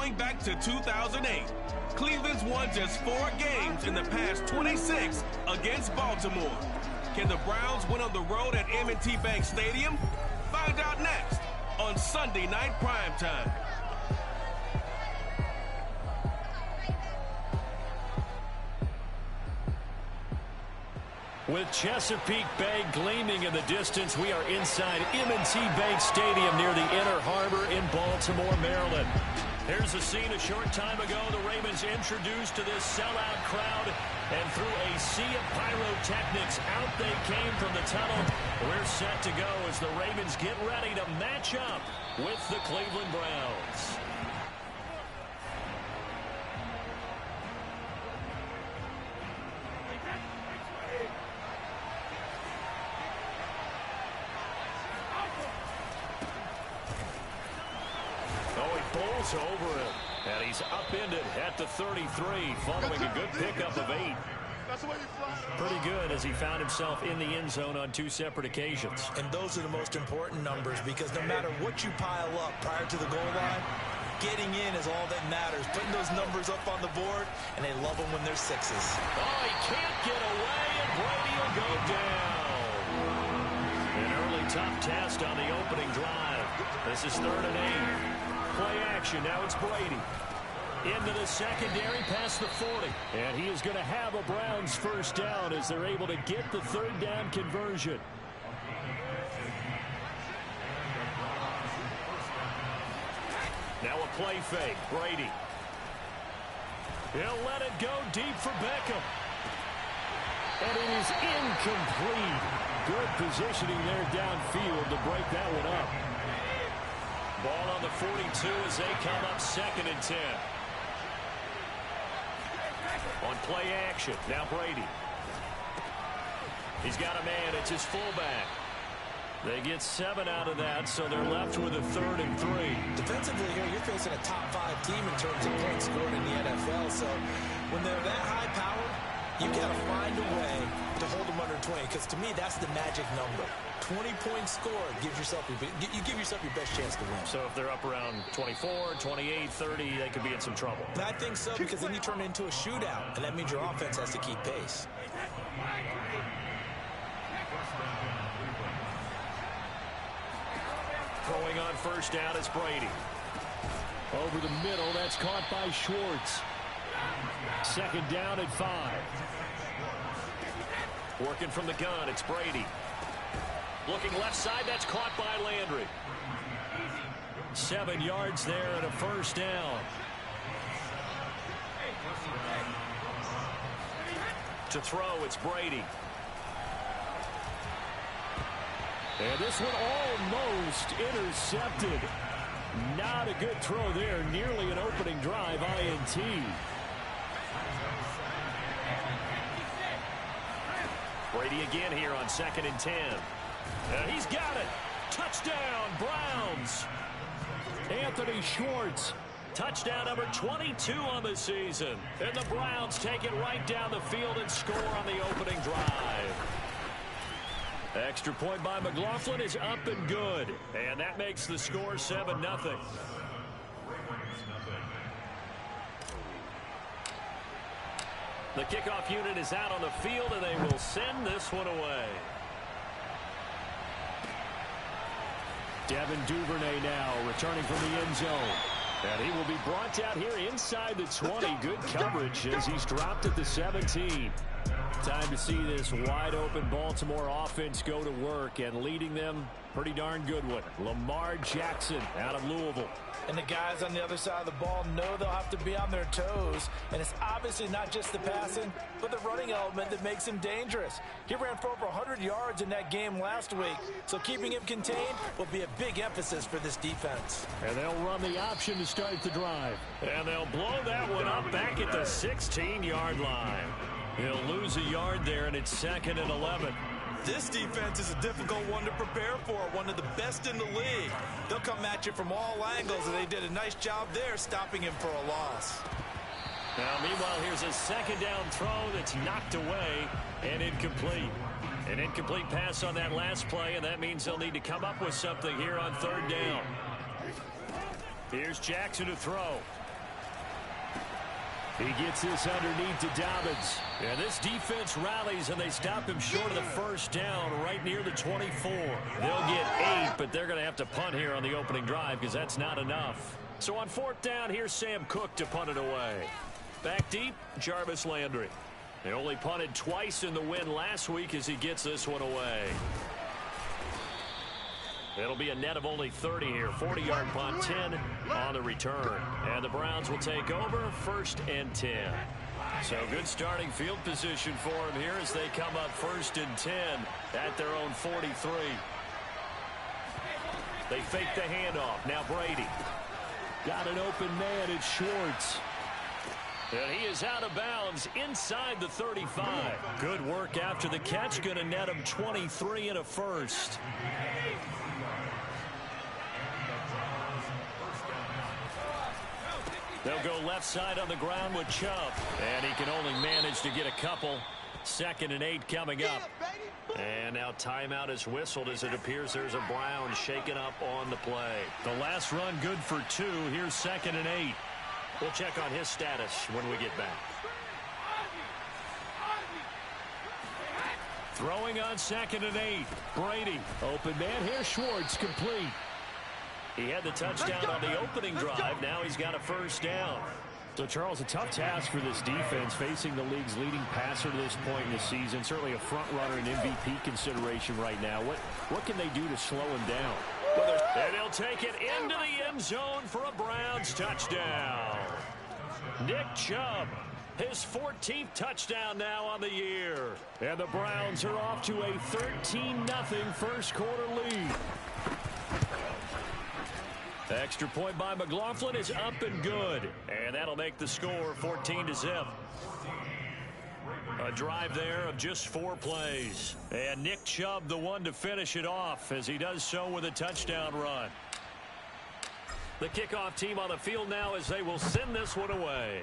going back to 2008. Cleveland's won just 4 games in the past 26 against Baltimore. Can the Browns win on the road at M&T Bank Stadium? Find out next on Sunday Night Primetime. With Chesapeake Bay gleaming in the distance, we are inside M&T Bank Stadium near the Inner Harbor in Baltimore, Maryland. Here's a scene a short time ago. The Ravens introduced to this sellout crowd, and through a sea of pyrotechnics, out they came from the tunnel. We're set to go as the Ravens get ready to match up with the Cleveland Browns. Bowls over him, and he's upended at the 33 following a good pickup of 8. Pretty good as he found himself in the end zone on 2 separate occasions. And those are the most important numbers, because no matter what you pile up prior to the goal line, getting in is all that matters. Putting those numbers up on the board, and they love them when they're 6s. Oh, he can't get away, and Brady will go down. An early tough test on the opening drive. This is 3rd and 8. Play action. Now it's Brady. Into the secondary past the 40. And he is going to have a Browns first down as they're able to get the 3rd down conversion. Now a play fake. Brady. He'll let it go deep for Beckham. And it is incomplete. Good positioning there downfield to break that one up. Ball on the 42 as they come up 2nd and 10. On play action, now Brady. He's got a man, it's his fullback. They get 7 out of that, so they're left with a 3rd and 3. Defensively here, you're facing a top 5 team in terms of points scored in the NFL, so when they're that high powered, you got to find a way to hold them under 20, because to me, that's the magic number. 20 points scored gives yourself you give yourself your best chance to win. So if they're up around 24, 28, 30, they could be in some trouble. I think so, because then you turn it into a shootout, and that means your offense has to keep pace. Throwing on first down is Brady. Over the middle, that's caught by Schwartz. 2nd down at 5. Working from the gun, it's Brady. Looking left side, that's caught by Landry. 7 yards there and a first down. To throw, it's Brady. And this one almost intercepted. Not a good throw there. Nearly an opening drive, INT. Brady again here on 2nd and 10. He's got it. Touchdown, Browns. Anthony Schwartz. Touchdown number 22 on the season. And the Browns take it right down the field and score on the opening drive. Extra point by McLaughlin is up and good. And that makes the score 7-0. The kickoff unit is out on the field, and they will send this one away. Devin Duvernay now returning from the end zone. And he will be brought out here inside the 20. Good coverage as he's dropped at the 17. Time to see this wide-open Baltimore offense go to work, and leading them, pretty darn good one. Lamar Jackson out of Louisville. And the guys on the other side of the ball know they'll have to be on their toes. And it's obviously not just the passing, but the running element that makes him dangerous. He ran for over 100 yards in that game last week, so keeping him contained will be a big emphasis for this defense. And they'll run the option to start the drive. And they'll blow that one up back at the 16-yard line. He'll lose a yard there, and it's 2nd and 11. This defense is a difficult one to prepare for, one of the best in the league. They'll come at you from all angles, and they did a nice job there stopping him for a loss. Now, meanwhile, here's a 2nd down throw that's knocked away and incomplete. An incomplete pass on that last play, and that means they'll need to come up with something here on 3rd down. Here's Jackson to throw. He gets this underneath to Dobbins. And this defense rallies, and they stop him short of the first down right near the 24. They'll get 8, but they're going to have to punt here on the opening drive because that's not enough. So on 4th down, here's Sam Cook to punt it away. Back deep, Jarvis Landry. They only punted twice in the win last week as he gets this one away. It'll be a net of only 30 here. 40-yard punt, 10 on the return. And the Browns will take over 1st and 10. So good starting field position for them here as they come up 1st and 10 at their own 43. They fake the handoff. Now Brady. Got an open man. It's Schwartz. And he is out of bounds inside the 35. Good work after the catch. Going to net him 23 and a first. They'll go left side on the ground with Chubb. And he can only manage to get a couple. 2nd and 8 coming up. And now timeout is whistled as it appears there's a Brown shaken up on the play. The last run good for 2. Here's 2nd and 8. We'll check on his status when we get back. Throwing on 2nd and 8. Brady. Open man here. Schwartz complete. He had the touchdown on the opening drive. Now he's got a first down. So, Charles, a tough task for this defense facing the league's leading passer to this point in the season. Certainly a front runner and MVP consideration right now. What can they do to slow him down? And he'll take it into the end zone for a Browns touchdown. Nick Chubb, his 14th touchdown now on the year. And the Browns are off to a 13-0 first quarter lead. The extra point by McLaughlin is up and good. And that'll make the score 14-0. A drive there of just 4 plays. And Nick Chubb the one to finish it off as he does so with a touchdown run. The kickoff team on the field now as they will send this one away.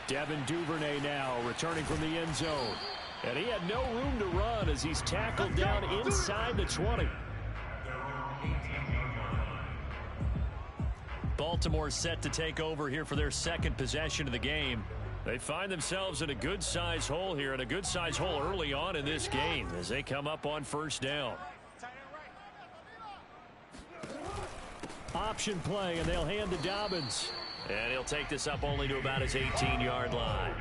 Devin Duvernay now returning from the end zone. And he had no room to run as he's tackled down inside the 20. Baltimore set to take over here for their 2nd possession of the game. They find themselves in a good-sized hole here, and a good-sized hole early on in this game as they come up on 1st down. Option play, and they'll hand to Dobbins. And he'll take this up only to about his 18-yard line.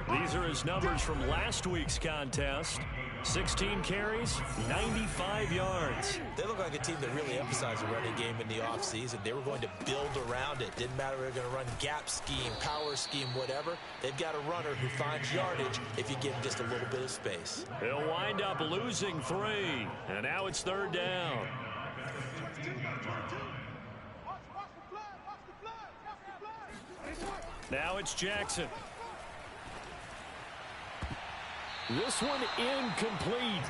These are his numbers from last week's contest. 16 carries, 95 yards. They look like a team that really emphasized the running game in the offseason. They were going to build around it. Didn't matter if they were going to run gap scheme, power scheme, whatever. They've got a runner who finds yardage if you give him just a little bit of space. They'll wind up losing 3. And now it's 3rd down. Now it's Jackson. This one incomplete.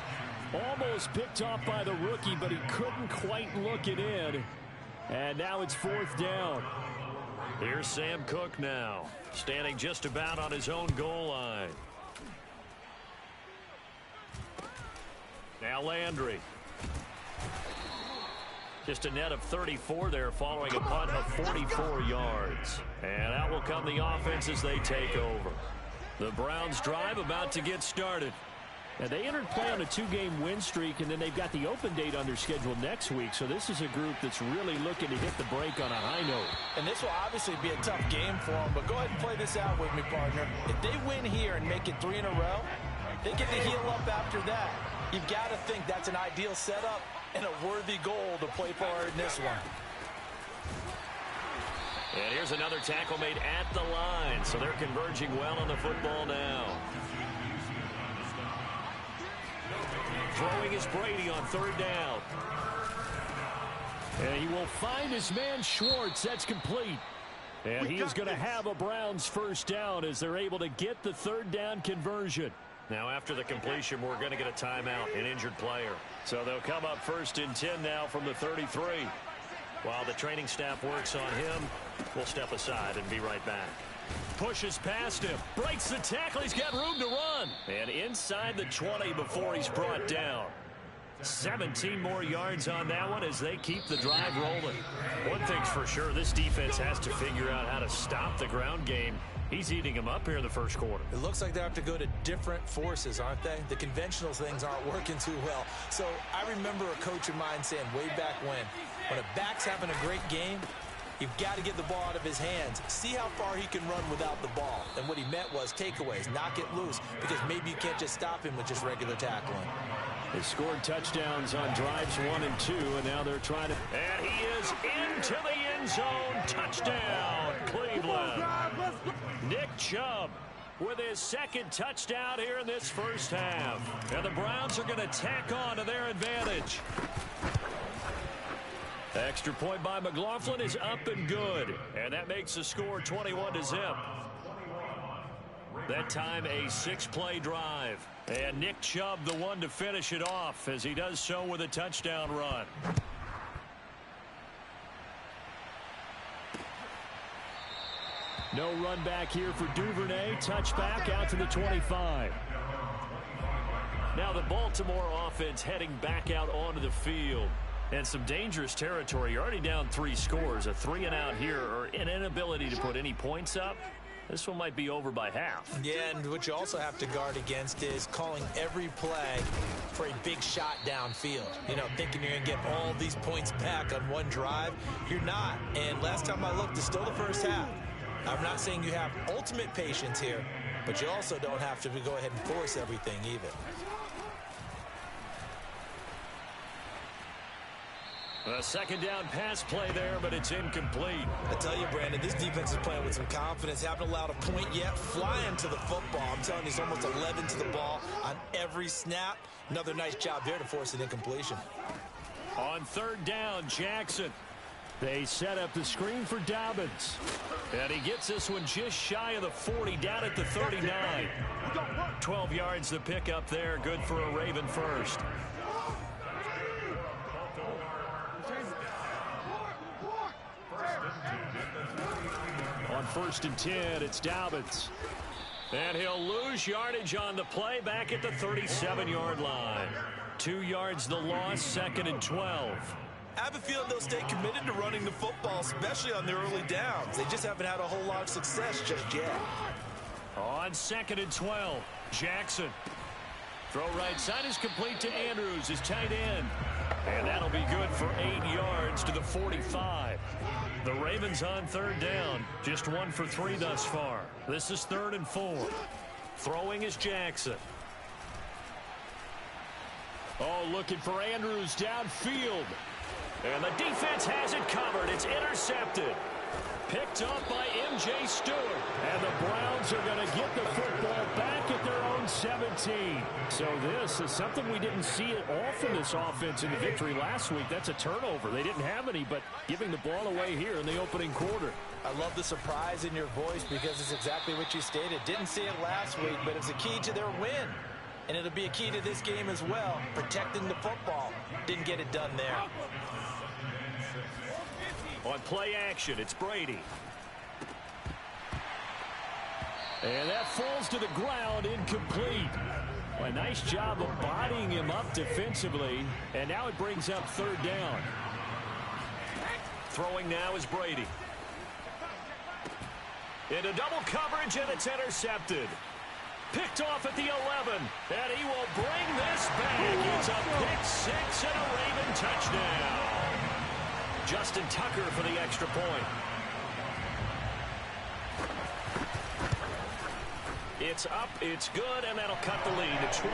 Almost picked off by the rookie, but he couldn't quite look it in. And now it's 4th down. Here's Sam Cook now, standing just about on his own goal line. Now Landry. Just a net of 34 there following a punt of 44 yards. And out will come the offense as they take over. The Browns drive about to get started. And they entered play on a 2-game win streak, and then they've got the open date on their schedule next week. So this is a group that's really looking to hit the break on a high note. And this will obviously be a tough game for them, but go ahead and play this out with me, partner. If they win here and make it 3 in a row, they get to heal up after that. You've got to think that's an ideal setup and a worthy goal to play for in this one. And here's another tackle made at the line, so they're converging well on the football now. Throwing is Brady on 3rd down. And he will find his man Schwartz. That's complete. And he is going to have a Browns first down as they're able to get the 3rd down conversion. Now after the completion, we're going to get a timeout, an injured player. So they'll come up 1st and 10 now from the 33. While the training staff works on him, we'll step aside and be right back. Pushes past him, breaks the tackle, he's got room to run. And inside the 20 before he's brought down. 17 more yards on that one as they keep the drive rolling. One thing's for sure, this defense has to figure out how to stop the ground game. He's eating them up here in the first quarter. It looks like they have to go to different forces, aren't they? The conventional things aren't working too well. So I remember a coach of mine saying way back when a back's having a great game, you've got to get the ball out of his hands. See how far he can run without the ball. And what he meant was takeaways, knock it loose, because maybe you can't just stop him with just regular tackling. They scored touchdowns on drives 1 and 2, and now they're trying to... And he is into the end zone. Touchdown, Cleveland. Nick Chubb with his second touchdown here in this first half. And the Browns are going to tack on to their advantage. The extra point by McLaughlin is up and good. And that makes the score 21-0. That time a 6-play drive. And Nick Chubb the one to finish it off as he does so with a touchdown run. No run back here for Duvernay. Touchback out to the 25. Now the Baltimore offense heading back out onto the field. And some dangerous territory. You're already down 3 scores. A 3-and-out here or an inability to put any points up. This one might be over by half. Yeah, and what you also have to guard against is calling every play for a big shot downfield. You know, thinking you're going to get all these points back on one drive. You're not. And last time I looked, it's still the first half. I'm not saying you have ultimate patience here, but you also don't have to go ahead and force everything either. A second down pass play there, but it's incomplete. I tell you, Brandon, this defense is playing with some confidence. Haven't allowed a point yet. Flying to the football. I'm telling you, it's almost 11 to the ball on every snap. Another nice job there to force an incompletion. On third down, Jackson. They set up the screen for Dobbins. And he gets this one just shy of the 40, down at the 39. 12 yards the pickup there. Good for a Raven first. On 1st and 10, it's Dobbins. And he'll lose yardage on the play back at the 37-yard line. 2 yards the loss, 2nd and 12. I have a feeling they'll stay committed to running the football, especially on their early downs. They just haven't had a whole lot of success just yet. On 2nd and 12, Jackson. Throw right side is complete to Andrews, his tight end. And that'll be good for 8 yards to the 45. The Ravens on third down. Just 1 for 3 thus far. This is 3rd and 4. Throwing is Jackson. Oh, looking for Andrews downfield. And the defense has it covered. It's intercepted. Picked up by M.J. Stewart. And the Browns are going to get the football back at their own 17. So this is something we didn't see at all from this offense in the victory last week. That's a turnover. They didn't have any, but giving the ball away here in the opening quarter. I love the surprise in your voice because it's exactly what you stated. Didn't see it last week, but it's a key to their win. And it'll be a key to this game as well, protecting the football. Didn't get it done there. On play action, it's Brady. And that falls to the ground, incomplete. Well, a nice job of bodying him up defensively. And now it brings up 3rd down. Throwing now is Brady. Into double coverage, and it's intercepted. Picked off at the 11. And he will bring this back. It's a pick 6 and a Raven touchdown. Justin Tucker for the extra point. It's up, it's good, and that'll cut the lead to 21-7.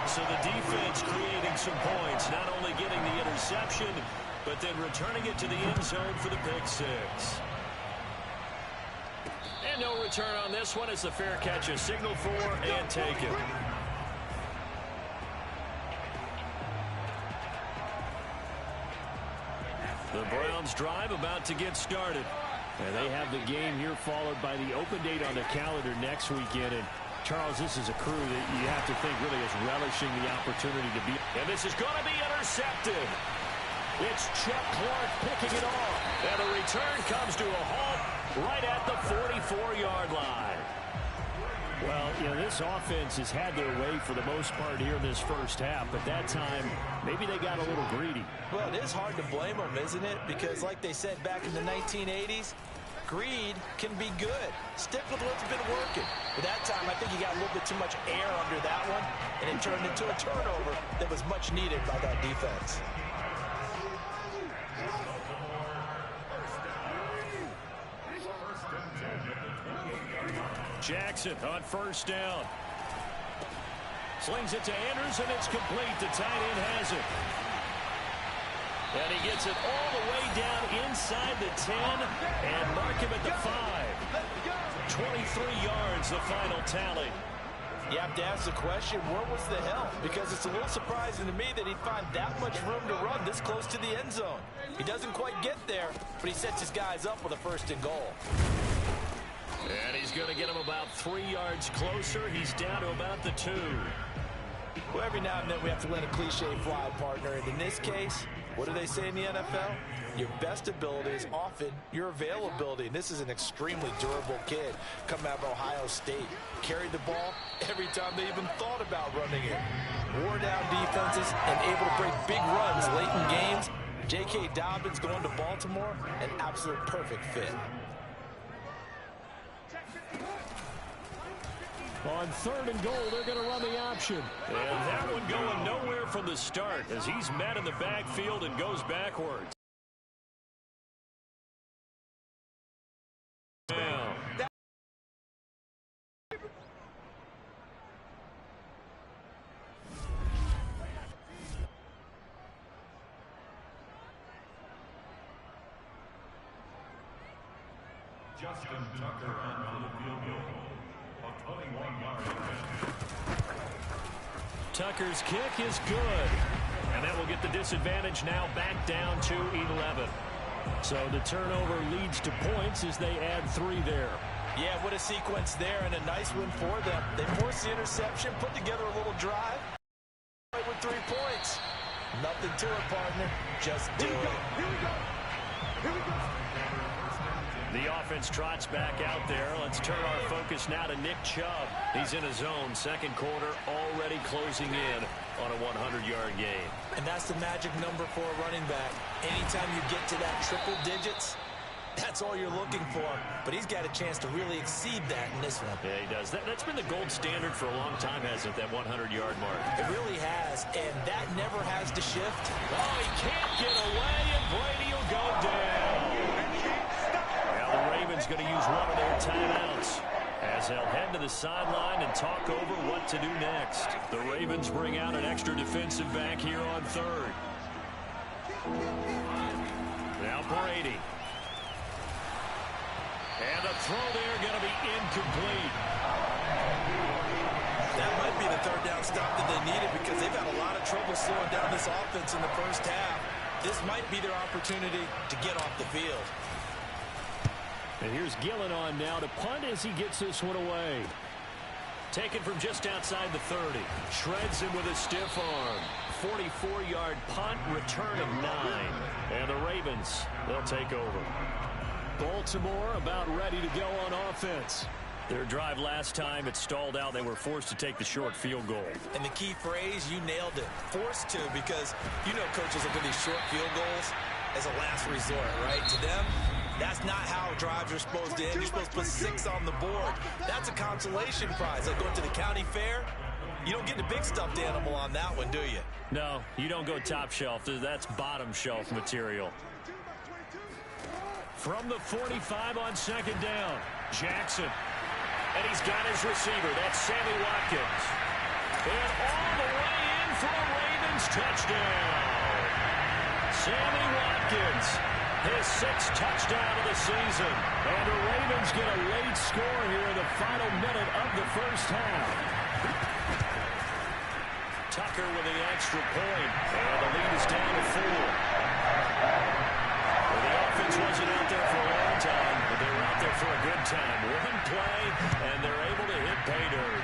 So the defense creating some points, not only getting the interception, but then returning it to the end zone for the pick 6. And no return on this one as the fair catch is signaled for and taken. The Browns drive about to get started. And they have the game here followed by the open date on the calendar next weekend. And Charles, this is a crew that you have to think really is relishing the opportunity to be. And this is going to be intercepted. It's Chuck Clark picking it off. And the return comes to a halt right at the 44-yard line. Well, you know, this offense has had their way for the most part here in this first half, but that time, maybe they got a little greedy. Well, it is hard to blame them, isn't it? Because like they said back in the 1980s, greed can be good. Stick with what's been working. But that time, I think he got a little bit too much air under that one, and it turned into a turnover that was much needed by that defense. Jackson on first down. Slings it to Andrews, and it's complete. The tight end has it. And he gets it all the way down inside the 10 and mark him at the 5. 23 yards, the final tally. You have to ask the question, where was the help? Because it's a little surprising to me that he'd find that much room to run this close to the end zone. He doesn't quite get there, but he sets his guys up with a first and goal. And he's going to get him about 3 yards closer. He's down to about the 2. Well, every now and then we have to let a cliche fly, partner. And in this case, what do they say in the NFL? Your best ability is often your availability. And this is an extremely durable kid coming out of Ohio State. Carried the ball every time they even thought about running it. Wore down defenses and able to break big runs late in games. J.K. Dobbins going to Baltimore, an absolute perfect fit. On 3rd and goal, they're going to run the option. And that one going nowhere from the start as he's met in the backfield and goes backwards. Now. Justin Tucker on the field goal. Tucker's kick is good. And that will get the disadvantage now back down to 11. So the turnover leads to points as they add 3 there. Yeah, what a sequence there and a nice win for them. They forced the interception, put together a little drive with 3 points. Nothing to it, partner. Just do it. Here we go. Here we go. The offense trots back out there. Let's turn our focus now to Nick Chubb. He's in his zone. Second quarter already closing in on a 100-yard game. And that's the magic number for a running back. Anytime you get to that triple digits, that's all you're looking for. But he's got a chance to really exceed that in this one. Yeah, he does. That's been the gold standard for a long time, hasn't it, that 100-yard mark? It really has, and that never has to shift. Oh, he can't get away, and Brady will go down. The Ravens going to use one of their timeouts as they'll head to the sideline and talk over what to do next. The Ravens bring out an extra defensive back here on 3rd. Now Brady. And the throw there going to be incomplete. That might be the 3rd down stop that they needed because they've had a lot of trouble slowing down this offense in the first half. This might be their opportunity to get off the field. And here's Gillen on now to punt as he gets this one away. Taken from just outside the 30. Shreds him with a stiff arm. 44-yard punt, return of 9. And the Ravens, they'll take over. Baltimore about ready to go on offense. Their drive last time, it stalled out. They were forced to take the short field goal. And the key phrase, you nailed it. Forced to, because you know coaches look at these short field goals as a last resort, right? To them, that's not how drives are supposed to end. You're supposed to put 6 on the board. That's a consolation prize. Like going to the county fair, you don't get the big stuffed animal on that one, do you? No, you don't go top shelf. That's bottom shelf material. From the 45 on 2nd down, Jackson. And he's got his receiver. That's Sammy Watkins. And all the way in for a Ravens touchdown. Sammy Watkins, his 6th touchdown of the season. And the Ravens get a late score here in the final minute of the first half. Tucker with the extra point. And the lead is down to 4. Well, the offense wasn't out there for a long time, but they were out there for a good time. One play, and they're able to hit pay dirt.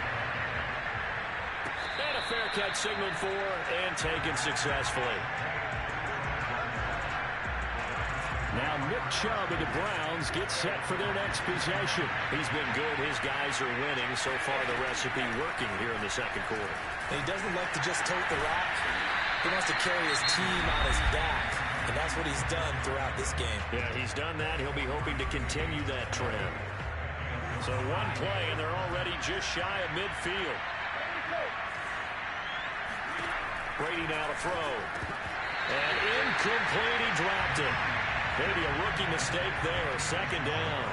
And a fair catch signaled for and taken successfully. Now Nick Chubb of the Browns gets set for their next possession. He's been good. His guys are winning. So far, the recipe working here in the second quarter. And he doesn't like to just tote the rock. He wants to carry his team on his back. And that's what he's done throughout this game. Yeah, he's done that. He'll be hoping to continue that trend. So one play, and they're already just shy of midfield. Brady now to throw. And incomplete, he dropped it. Maybe a rookie mistake there, second down.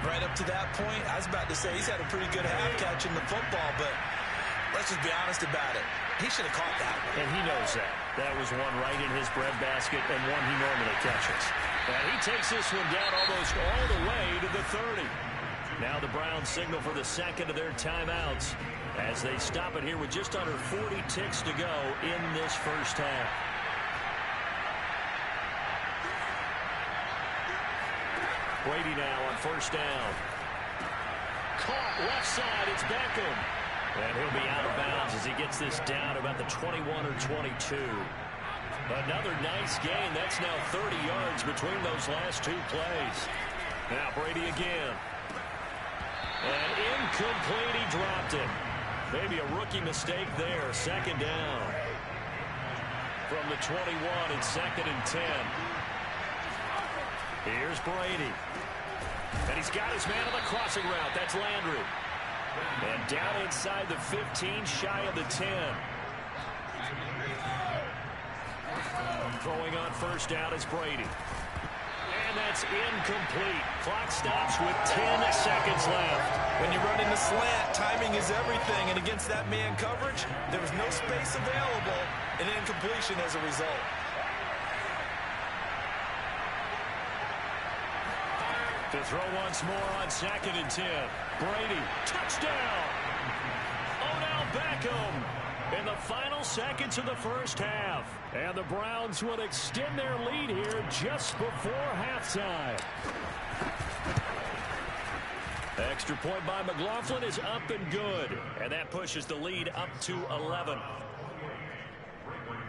Right up to that point, I was about to say he's had a pretty good half catching the football, but let's just be honest about it. He should have caught that one. And he knows that. That was one right in his breadbasket and one he normally catches. And he takes this one down almost all the way to the 30. Now the Browns signal for the second of their timeouts as they stop it here with just under 40 ticks to go in this first half. Brady now on first down. Caught left side, it's Beckham. And he'll be out of bounds as he gets this down about the 21 or 22. Another nice gain. That's now 30 yards between those last two plays. Now Brady again. And incomplete, he dropped it. Maybe a rookie mistake there. Second down. From the 21, it's second and 10. Here's Brady. And he's got his man on the crossing route. That's Landry. And down inside the 15, shy of the 10. Throwing on first down is Brady. And that's incomplete. Clock stops with 10 seconds left. When you run in the slant, timing is everything. And against that man coverage, there was no space available. An incompletion as a result. To throw once more on second and 10. Brady, touchdown! Odell Beckham in the final seconds of the first half. And the Browns will extend their lead here just before halftime. Extra point by McLaughlin is up and good. And that pushes the lead up to 11.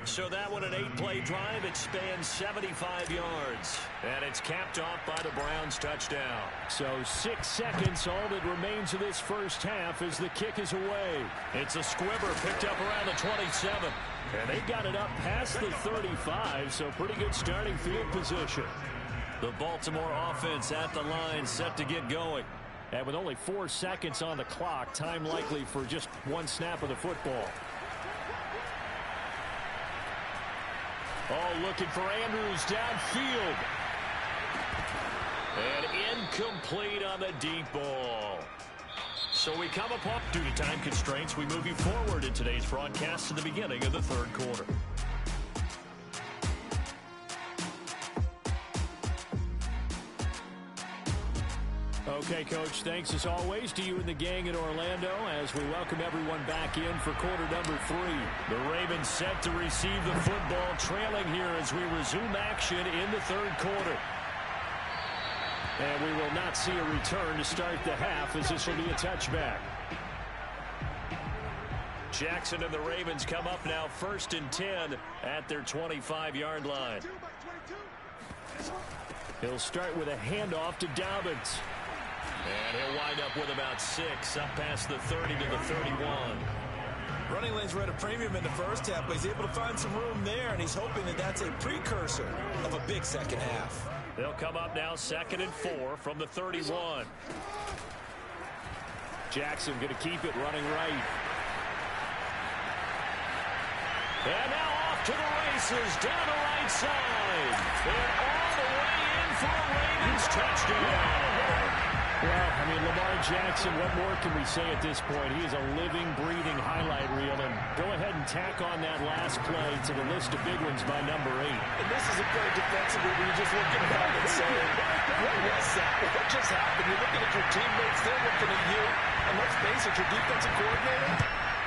So that one, an 8-play drive. It spans 75 yards. And it's capped off by the Browns' touchdown. So 6 seconds, all that remains of this first half as the kick is away. It's a squibber picked up around the 27. And they got it up past the 35, so pretty good starting field position. The Baltimore offense at the line, set to get going. And with only 4 seconds on the clock, time likely for just one snap of the football. Oh, looking for Andrews downfield. And incomplete on the deep ball. So we come upon, due to time constraints, we move you forward in today's broadcast to the beginning of the third quarter. Okay, Coach, thanks as always to you and the gang in Orlando as we welcome everyone back in for quarter number 3. The Ravens set to receive the football, trailing here as we resume action in the third quarter. And we will not see a return to start the half as this will be a touchback. Jackson and the Ravens come up now first and 10 at their 25-yard line. He'll start with a handoff to Dobbins. And he'll wind up with about 6 up past the 30 to the 31. Running lanes were at a premium in the first half, but he's able to find some room there, and he's hoping that that's a precursor of a big second half. They'll come up now second and 4 from the 31. Jackson going to keep it running right. And now off to the races down the right side. And all the way in for a Ravens touchdown. Well, I mean, Lamar Jackson, what more can we say at this point? He is a living, breathing highlight reel. And go ahead and tack on that last play to the list of big ones by number 8. And this is a play defensively where you're just looking back and saying, what was that? What just happened? You're looking at your teammates, they're looking at you. And let's face it, your defensive coordinator,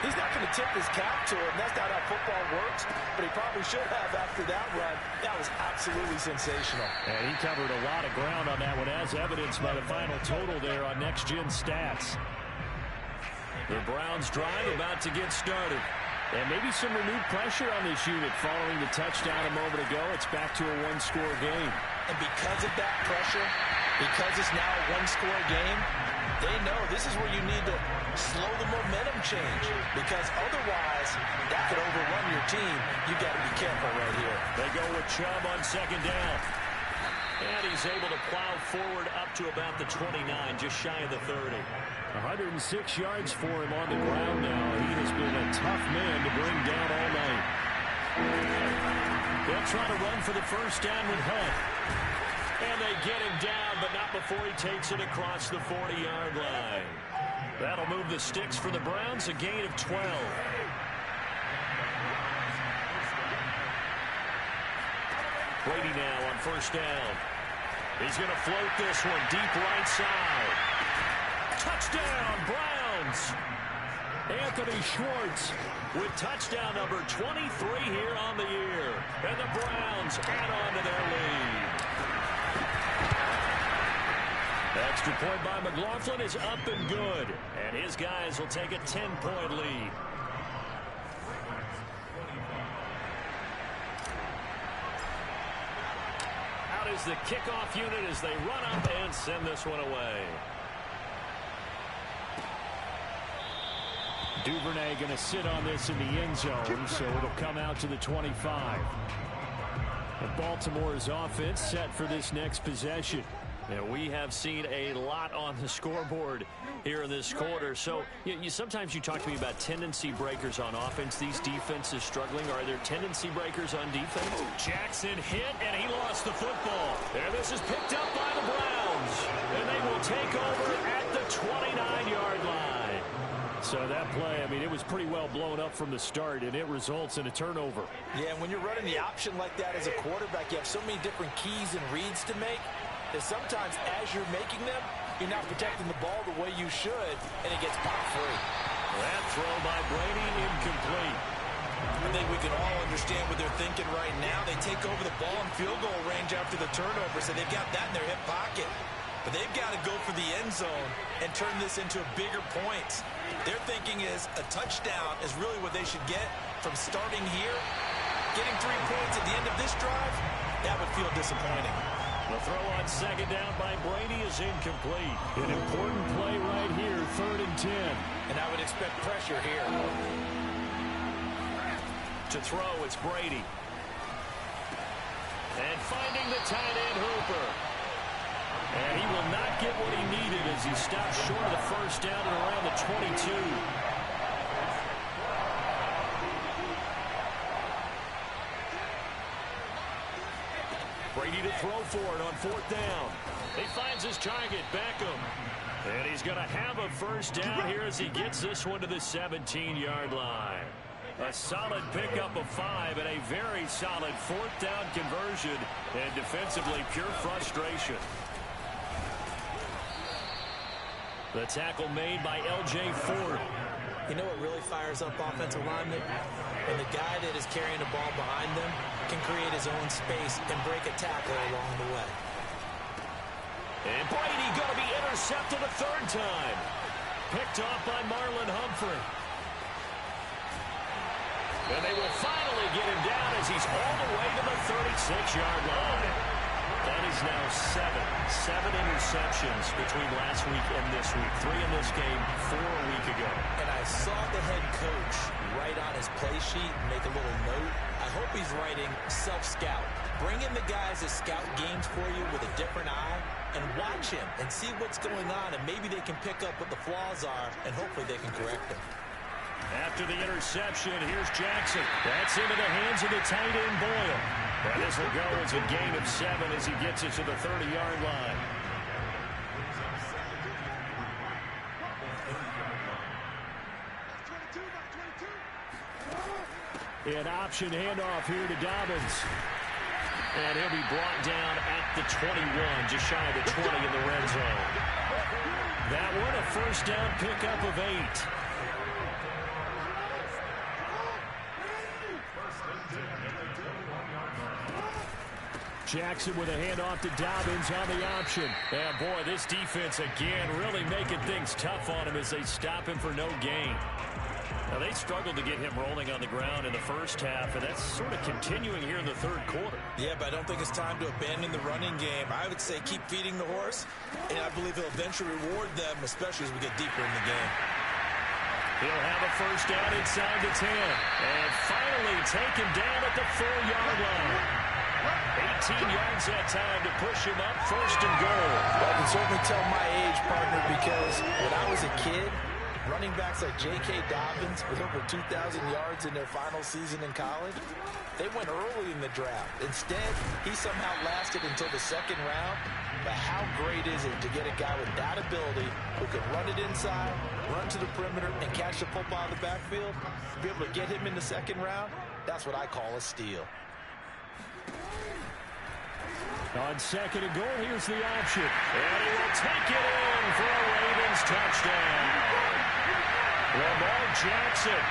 he's not going to tip his cap to him. That's not how football works. But he probably should have after that run. That was absolutely sensational. And he covered a lot of ground on that one, as evidenced by the final total there on Next Gen Stats. The Browns drive about to get started. And maybe some renewed pressure on this unit following the touchdown a moment ago. It's back to a one-score game. And because of that pressure, because it's now a one-score game, they know this is where you need to slow the momentum change. Because otherwise, that could overrun your team. You've got to be careful right here. They go with Chubb on second down. And he's able to plow forward up to about the 29, just shy of the 30. 106 yards for him on the ground now. He has been a tough man to bring down all night. They'll try to run for the first down with Hunt. And they get him down, but not before he takes it across the 40-yard line. That'll move the sticks for the Browns, a gain of 12. Brady now on first down. He's going to float this one deep right side. Touchdown, Browns! Anthony Schwartz with touchdown number 23 here on the year. And the Browns add on to their lead. Extra point by McLaughlin is up and good. And his guys will take a 10-point lead. Out is the kickoff unit as they run up and send this one away. Duvernay going to sit on this in the end zone, so it'll come out to the 25. And Baltimore's offense set for this next possession. And we have seen a lot on the scoreboard here in this quarter. So sometimes you talk to me about tendency breakers on offense. These defenses struggling. Are there tendency breakers on defense? Jackson hit, and he lost the football. And this is picked up by the Browns. And they will take over at the 29-yard line. So that play, I mean, it was pretty well blown up from the start, and it results in a turnover. Yeah, and when you're running the option like that as a quarterback, you have so many different keys and reads to make that sometimes as you're making them, you're not protecting the ball the way you should, and it gets popped free. That throw by Brady, incomplete. I think we can all understand what they're thinking right now. They take over the ball in field goal range after the turnover, so they've got that in their hip pocket. But they've got to go for the end zone and turn this into bigger points. Their thinking is a touchdown is really what they should get from starting here. Getting 3 points at the end of this drive, that would feel disappointing. The throw on second down by Brady is incomplete. An important play right here, 3rd and 10. And I would expect pressure here. To throw, it's Brady. And finding the tight end, Hooper. And he will not get what he needed as he stops short of the first down at around the 22. Brady to throw for it on 4th down. He finds his target, Beckham. And he's going to have a first down here as he gets this one to the 17-yard line. A solid pickup of 5 and a very solid 4th down conversion. And defensively, pure frustration. The tackle made by L.J. Ford. You know what really fires up offensive linemen? When the guy that is carrying the ball behind them can create his own space and break a tackle along the way. And Brady going to be intercepted a 3rd time. Picked off by Marlon Humphrey. And they will finally get him down as he's all the way to the 36-yard line. That is now 7 interceptions between last week and this week. 3 in this game, 4 a week ago. And I saw the head coach write on his play sheet, make a little note. I hope he's writing self-scout. Bring in the guys that scout games for you with a different eye and watch him and see what's going on, and maybe they can pick up what the flaws are, and hopefully they can correct them. After the interception, here's Jackson. That's into the hands of the tight end, Boyle. And this will go as a gain of 7 as he gets it to the 30-yard line. An option handoff here to Dobbins. And he'll be brought down at the 21, just shy of the 20 in the red zone. That one, a first down pickup of 8. Jackson with a handoff to Dobbins on the option. And boy, this defense again really making things tough on him as they stop him for no gain. Now, they struggled to get him rolling on the ground in the first half, and that's sort of continuing here in the third quarter. Yeah, but I don't think it's time to abandon the running game. I would say keep feeding the horse, and I believe he'll eventually reward them, especially as we get deeper in the game. He'll have a first down inside the 10. And finally taken down at the 4-yard line. 18 yards that time to push him up first and goal. Well, I can certainly tell my age, partner, because when I was a kid, running backs like J.K. Dobbins with over 2,000 yards in their final season in college, they went early in the draft. Instead, he somehow lasted until the second round. But how great is it to get a guy with that ability who can run it inside, run to the perimeter, and catch the football in the backfield? Be able to get him in the second round, that's what I call a steal. On second and goal, here's the option. And he will take it in for a Ravens touchdown. Lamar Jackson,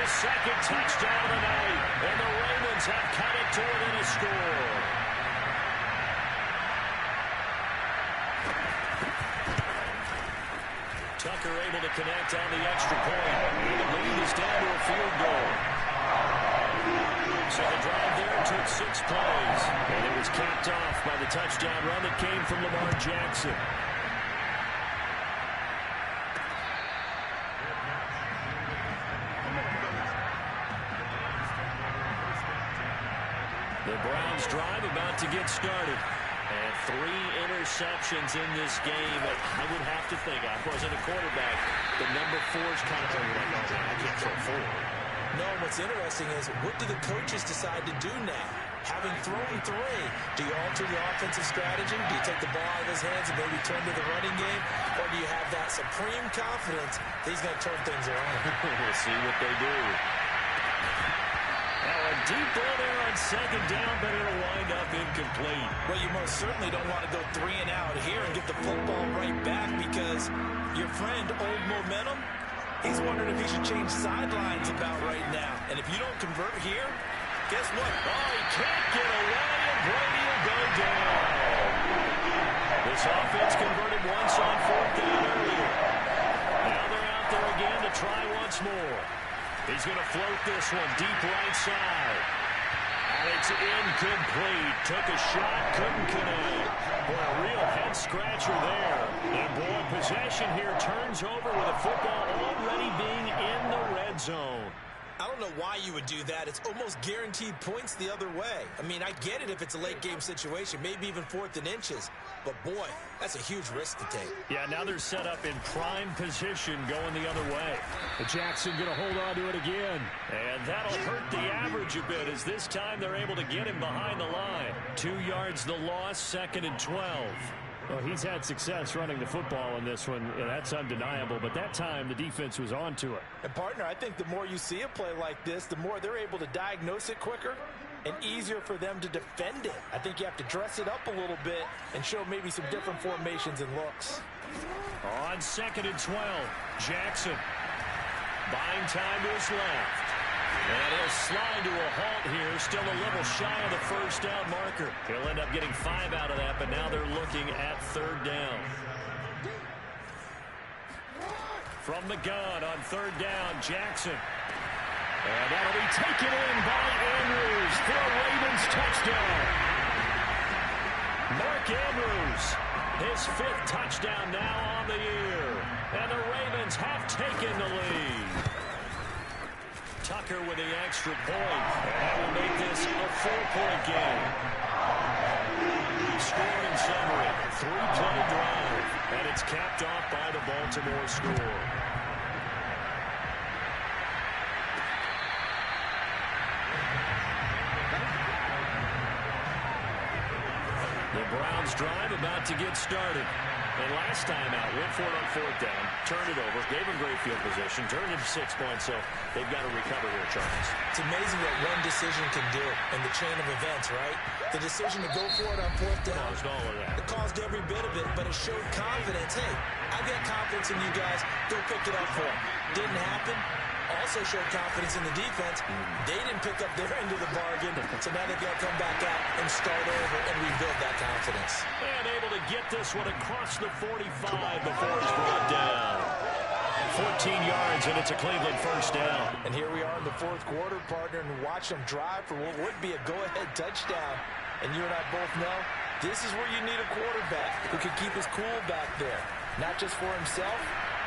his second touchdown of the night. And the Ravens have cut it to within a score. Tucker able to connect on the extra point. And the lead is down to a field goal. So the drive there took 6 plays. And it was capped off by the touchdown run that came from Lamar Jackson. The Browns drive about to get started. And 3 interceptions in this game. I would have to think, I wasn't a quarterback, the number 4 is kind of like, oh, man, I can't throw 4. No, what's interesting is, what do the coaches decide to do now? Having thrown 3, do you alter the offensive strategy? Do you take the ball out of his hands and maybe turn to the running game? Or do you have that supreme confidence that he's going to turn things around? We'll see what they do. Now a deep ball there on second down, but it'll wind up incomplete. Well, you most certainly don't want to go 3 and out here and get the football right back, because your friend, Old Momentum, he's wondering if he should change sidelines about right now. And if you don't convert here, guess what? Oh, he can't get away, and Brady will go down. This offense converted once on 4th down earlier. Now they're out there again to try once more. He's going to float this one deep right side. And it's incomplete. Took a shot, couldn't connect. Boy, a real head-scratcher there. And, boy, possession here turns over with a football already being in the red zone. I don't know why you would do that. It's almost guaranteed points the other way. I mean, I get it if it's a late-game situation, maybe even 4th and inches. But, boy, that's a huge risk to take. Yeah, now they're set up in prime position going the other way. Jackson going to hold on to it again. And that'll hurt the average a bit, as this time they're able to get him behind the line. 2 yards the loss, 2nd and 12. Well, he's had success running the football in this one. Yeah, that's undeniable. But that time, the defense was on to it. And, partner, I think the more you see a play like this, the more they're able to diagnose it quicker and easier for them to defend it. I think you have to dress it up a little bit and show maybe some different formations and looks. On 2nd and 12, Jackson buying time to his left. And he'll slide to a halt here, still a little shy of the first down marker. He'll end up getting 5 out of that, but now they're looking at 3rd down. From the gun on 3rd down, Jackson. And that'll be taken in by Andrews for a Ravens touchdown. Mark Andrews, his 5th touchdown now on the year. And the Ravens have taken the lead. Tucker with the extra point. And that will make this a 4-point game. Scoring summary, 3-play drive. And it's capped off by the Baltimore score. The Browns drive about to get started. And last time out, went for it on 4th down, turned it over, gave them great field position, turned it to 6 points, so they've got to recover here, Charles. It's amazing what one decision can do in the chain of events, right? The decision to go for it on 4th down. Caused all of that. It caused every bit of it, but it showed confidence. Hey, I've got confidence in you guys. Go pick it up for them. Didn't happen. Also showed confidence in the defense. They didn't pick up their end of the bargain, so now they've got to come back out and start over and rebuild that confidence. And able to get this one across the 45 before it's brought down. 14 yards, and it's a Cleveland first down. And here we are in the fourth quarter, partner, and watch them drive for what would be a go-ahead touchdown. And you and I both know this is where you need a quarterback who can keep his cool back there. Not just for himself,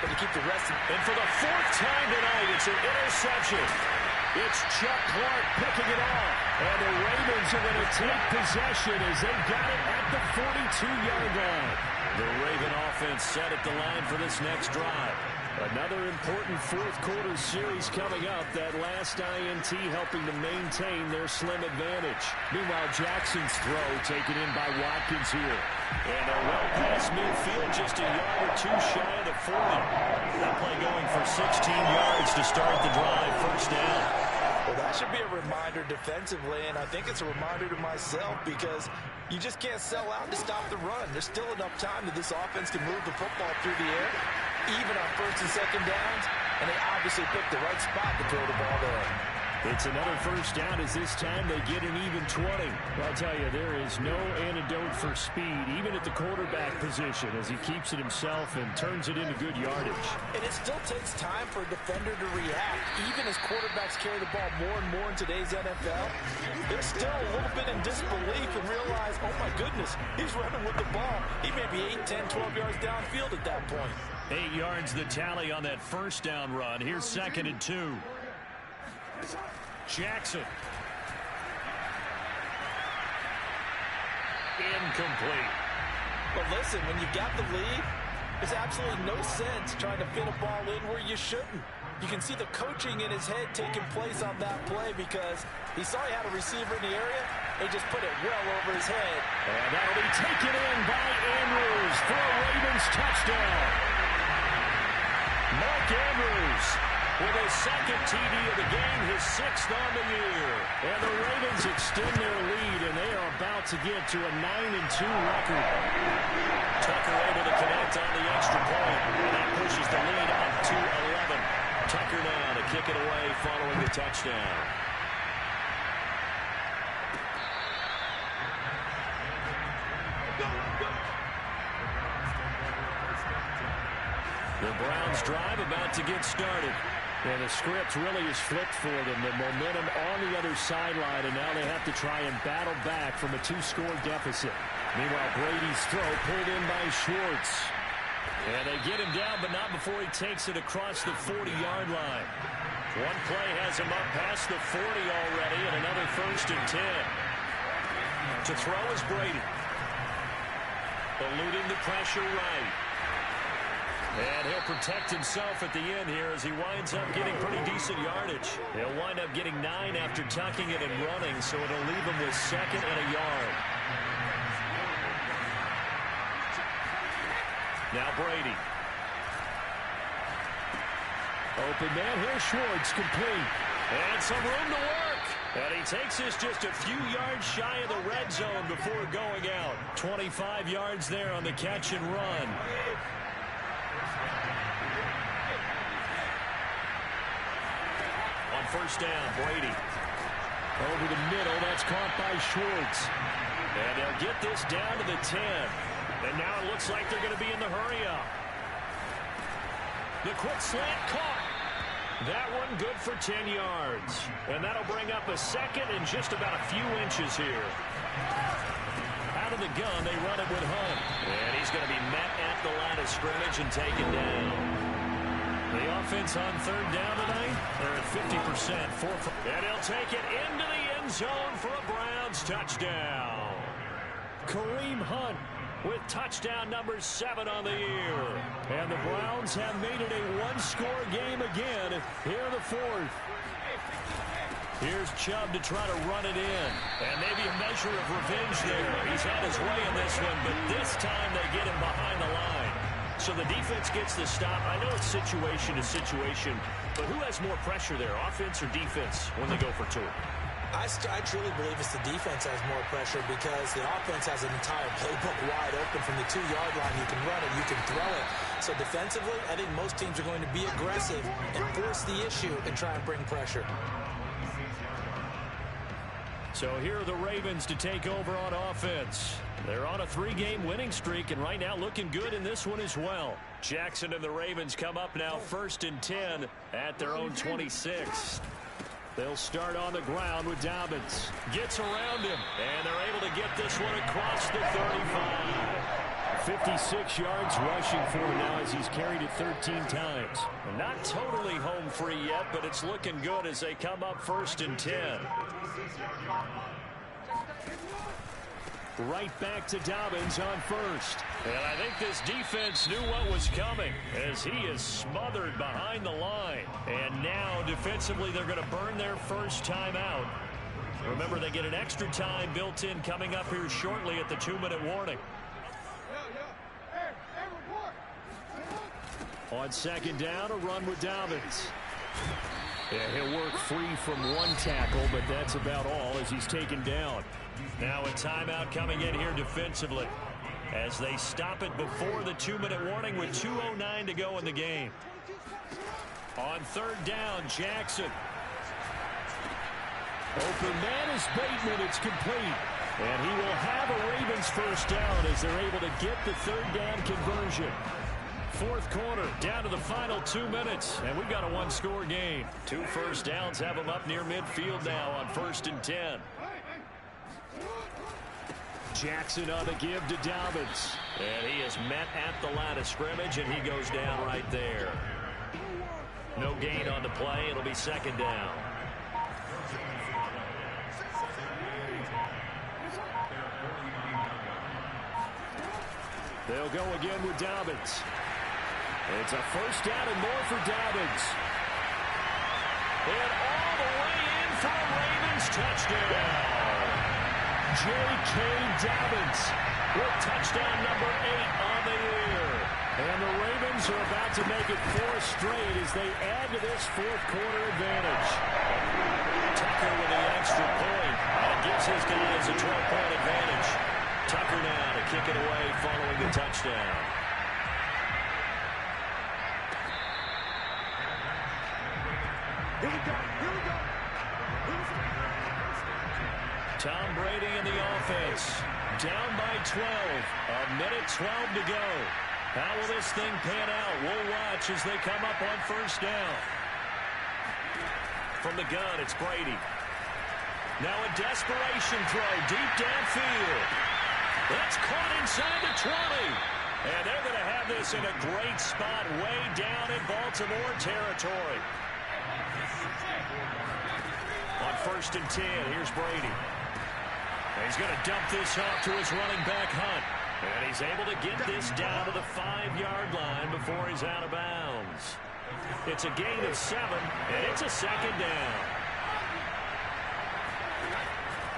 but to keep the rest of And for the fourth time tonight, it's an interception. It's Chuck Clark picking it off. And the Ravens are going to take possession as they got it at the 42-yard line. The Raven offense set at the line for this next drive. Another important fourth quarter series coming up. That last INT helping to maintain their slim advantage. Meanwhile, Jackson's throw taken in by Watkins here. And they're well past midfield, just a yard or two shy of the 40. That play going for 16 yards to start the drive. First down. Well, that should be a reminder defensively, and I think it's a reminder to myself because you just can't sell out to stop the run. There's still enough time that this offense can move the football through the air, even on first and second downs, and they obviously picked the right spot to throw the ball there. It's another first down as this time they get an even 20. I'll tell you, there is no antidote for speed, even at the quarterback position, as he keeps it himself and turns it into good yardage. And it still takes time for a defender to react. Even as quarterbacks carry the ball more and more in today's NFL, they're still a little bit in disbelief and realize, oh my goodness, he's running with the ball. He may be 8, 10, 12 yards downfield at that point. 8 yards the tally on that first down run. Here's 2nd and 2. Jackson. Incomplete. But listen, when you got the lead, there's absolutely no sense trying to fit a ball in where you shouldn't. You can see the coaching in his head taking place on that play because he saw he had a receiver in the area. He just put it well over his head. And that'll be taken in by Andrews for a Ravens touchdown. Mark Andrews with his second TD of the game, his 6th on the year. And the Ravens extend their lead, and they are about to get to a 9-2 record. Tucker able to connect on the extra point, and that pushes the lead up to 11. Tucker now to kick it away following the touchdown. The Browns drive about to get started. And the script really is flipped for them. The momentum on the other sideline, and now they have to try and battle back from a 2-score deficit. Meanwhile, Brady's throw pulled in by Schwartz. And they get him down, but not before he takes it across the 40-yard line. One play has him up past the 40 already, and another 1st and 10. To throw is Brady. Eluding the pressure right. And he'll protect himself at the end here as he winds up getting pretty decent yardage. He'll wind up getting 9 after tucking it and running, so it'll leave him with 2nd and a yard. Now Brady. Open man, here's Schwartz, complete. And some room to work. And he takes this just a few yards shy of the red zone before going out. 25 yards there on the catch and run. On first down, Brady. Over the middle, that's caught by Schwartz. And they'll get this down to the 10. And now it looks like they're going to be in the hurry-up. The quick slant caught. That one good for 10 yards. And that'll bring up a 2nd and just about a few inches here. Out of the gun, they run it with Hunt. And he's going to be met at the line of scrimmage and taken down. The offense on 3rd down tonight, they're at 50%. And he'll take it into the end zone for a Browns touchdown. Kareem Hunt with touchdown number 7 on the year. And the Browns have made it a 1-score game again here in the 4th. Here's Chubb to try to run it in. And maybe a measure of revenge there. He's had his way in this one, but this time they get him behind the line. So the defense gets the stop. I know it's situation to situation, but who has more pressure there, offense or defense, when they go for 2? I truly believe it's the defense has more pressure because the offense has an entire playbook wide open from the 2-yard line. You can run it, you can throw it. So defensively, I think most teams are going to be aggressive and force the issue and try and bring pressure. So here are the Ravens to take over on offense. They're on a 3-game winning streak, and right now looking good in this one as well. Jackson and the Ravens come up now 1st and 10 at their own 26. They'll start on the ground with Dobbins. Gets around him, and they're able to get this one across the 35. 56 yards rushing for him now as he's carried it 13 times. Not totally home free yet, but it's looking good as they come up 1st and 10. Right back to Dobbins on 1st. And I think this defense knew what was coming as he is smothered behind the line. And now defensively they're going to burn their first time out. Remember, they get an extra time built in coming up here shortly at the 2-minute warning. On 2nd down, a run with Dobbins. Yeah, he'll work free from one tackle, but that's about all as he's taken down. Now a timeout coming in here defensively as they stop it before the 2-minute warning with 2:09 to go in the game. On 3rd down, Jackson. Open man is Bateman. It's complete. And he will have a Ravens first down as they're able to get the 3rd down conversion. 4th quarter, down to the final 2 minutes, and we've got a 1-score game. 2 first downs have them up near midfield now on 1st and 10. Jackson on the give to Dobbins. And he is met at the line of scrimmage, and he goes down right there. No gain on the play. It'll be 2nd down. They'll go again with Dobbins. It's a first down and more for Dobbins. And all the way in for a Ravens touchdown. J.K. Dobbins with touchdown number 8 on the year. And the Ravens are about to make it 4 straight as they add to this 4th quarter advantage. Tucker with the extra point. That gives his guys a 12-point advantage. Tucker now to kick it away following the touchdown. Here we go. Here we go. Tom Brady in the offense. Down by 12. A minute 12 to go. How will this thing pan out? We'll watch as they come up on 1st down. From the gun, it's Brady. Now a desperation throw deep downfield. That's caught inside the 20. And they're going to have this in a great spot way down in Baltimore territory. On 1st and 10, here's Brady. And he's going to dump this off to his running back, Hunt. And he's able to get this down to the 5-yard line before he's out of bounds. It's a gain of 7, and it's a 2nd down.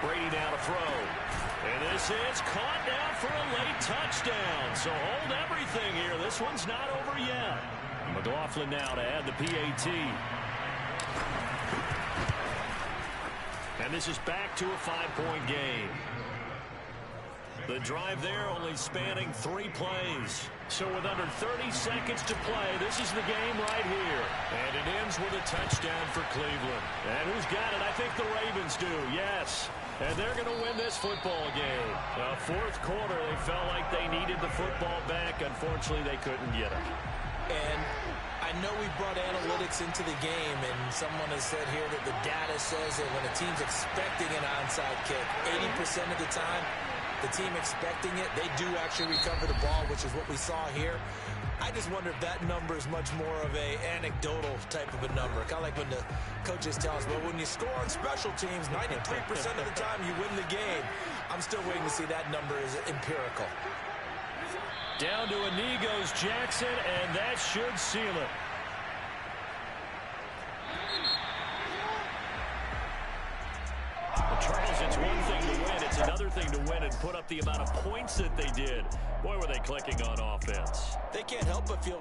Brady now to throw. And this is caught now for a late touchdown. So hold everything here. This one's not over yet. McLaughlin now to add the PAT. And this is back to a 5-point game. The drive there only spanning 3 plays. So with under 30 seconds to play, this is the game right here. And it ends with a touchdown for Cleveland. And who's got it? I think the Ravens do, yes. And they're going to win this football game. 4th quarter, they felt like they needed the football back. Unfortunately, they couldn't get it. And I know we brought analytics into the game, and someone has said here that the data says that when a team's expecting an onside kick, 80% of the time, the team expecting it, they do actually recover the ball, which is what we saw here. I just wonder if that number is much more of a anecdotal type of a number. Kind of like when the coaches tell us, well, when you score on special teams, 93% of the time you win the game. I'm still waiting to see that number is empirical. Down to a knee goes Jackson, and that should seal it. Well, Charles, it's one thing to win. It's another thing to win and put up the amount of points that they did. Boy, were they clicking on offense. They can't help but feel